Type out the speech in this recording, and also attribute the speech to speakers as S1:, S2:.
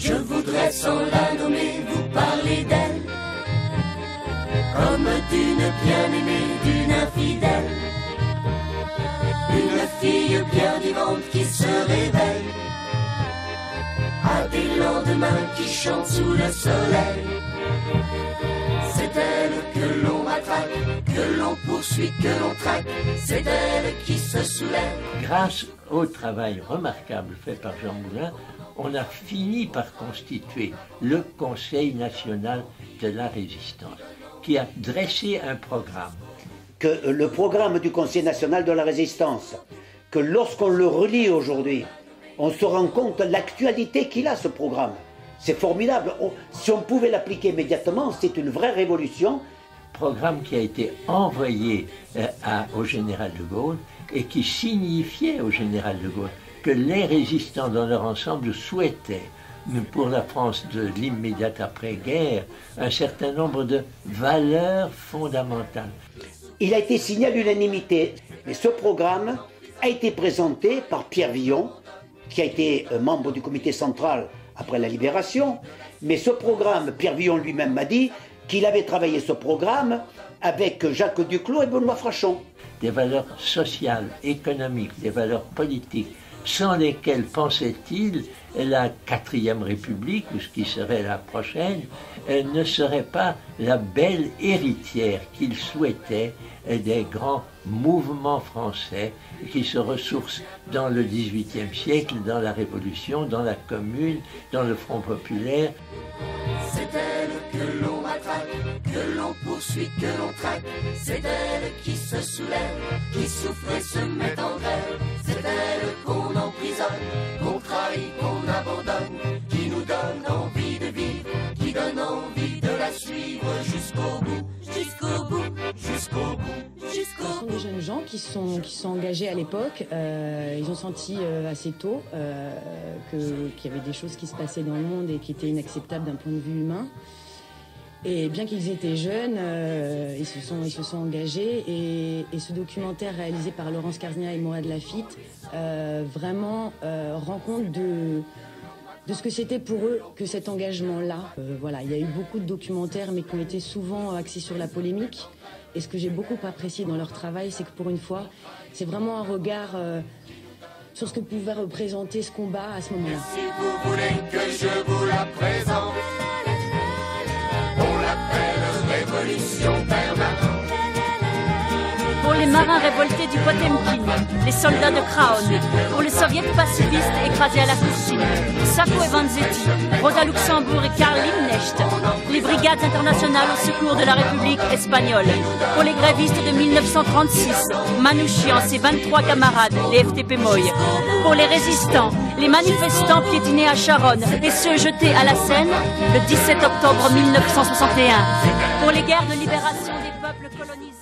S1: Je voudrais sans la nommer vous parler d'elle, comme d'une bien-aimée, d'une infidèle, une fille bien vivante qui se réveille à des lendemains qui chantent sous le soleil. C'est elle que l'on matraque, que l'on poursuit, que l'on traque, c'est elle qui se soulève.
S2: Grâce au travail remarquable fait par Jean Moulin, on a fini par constituer le Conseil national de la résistance, qui a dressé un programme.
S3: Que le programme du Conseil national de la résistance, que lorsqu'on le relit aujourd'hui, on se rend compte de l'actualité qu'il a, ce programme. C'est formidable. Si on pouvait l'appliquer immédiatement, c'est une vraie révolution.
S2: Programme qui a été envoyé au général de Gaulle et qui signifiait au général de Gaulle que les résistants dans leur ensemble souhaitaient, pour la France de l'immédiate après-guerre, un certain nombre de valeurs fondamentales.
S3: Il a été signé à l'unanimité, mais ce programme a été présenté par Pierre Villon, qui a été membre du comité central après la Libération, mais ce programme, Pierre Villon lui-même m'a dit qu'il avait travaillé ce programme avec Jacques Duclos et Benoît Frachon.
S2: Des valeurs sociales, économiques, des valeurs politiques, sans lesquelles, pensait-il, la 4e République, ou ce qui serait la prochaine, ne serait pas la belle héritière qu'il souhaitait des grands mouvements français qui se ressourcent dans le XVIIIe siècle, dans la Révolution, dans la Commune, dans le Front populaire.
S1: C'est elle que l'on matraque, que l'on poursuit, que l'on traque, c'est elle qui se soulève, qui souffre et se met en grève, c'est elle qu'on emprisonne, qu'on trahit, qu'on abandonne, qui nous donne envie de vivre, qui donne envie de la suivre jusqu'au bout, jusqu'au bout, jusqu'au bout, jusqu'au bout.
S4: Ce sont des jeunes gens qui sont engagés à l'époque. Ils ont senti assez tôt qu'il y avait des choses qui se passaient dans le monde et qui étaient inacceptables d'un point de vue humain. Et bien qu'ils étaient jeunes, ils se sont engagés. Et ce documentaire réalisé par Laurence Carznia et Mourad Lafitte vraiment rend compte de ce que c'était pour eux que cet engagement-là. Voilà, il y a eu beaucoup de documentaires, mais qui ont été souvent axés sur la polémique. Et ce que j'ai beaucoup apprécié dans leur travail, c'est que pour une fois, c'est vraiment un regard sur ce que pouvait représenter ce combat à ce moment-là.
S1: Si vous voulez que je vous la présente, on l'appelle révolution permanente.
S5: Pour les marins révoltés du Potemkin, les soldats de Kraon, pour les soviets pacifistes écrasés à la courtine, Sacco et Vanzetti, Rosa Luxembourg et Karl Liebknecht, les brigades internationales au secours de la République espagnole, pour les grévistes de 1936, Manouchian et ses 23 camarades, les FTP Moy, pour les résistants, les manifestants piétinés à Charonne et ceux jetés à la Seine le 17 octobre 1961, pour les guerres de libération des peuples colonisés.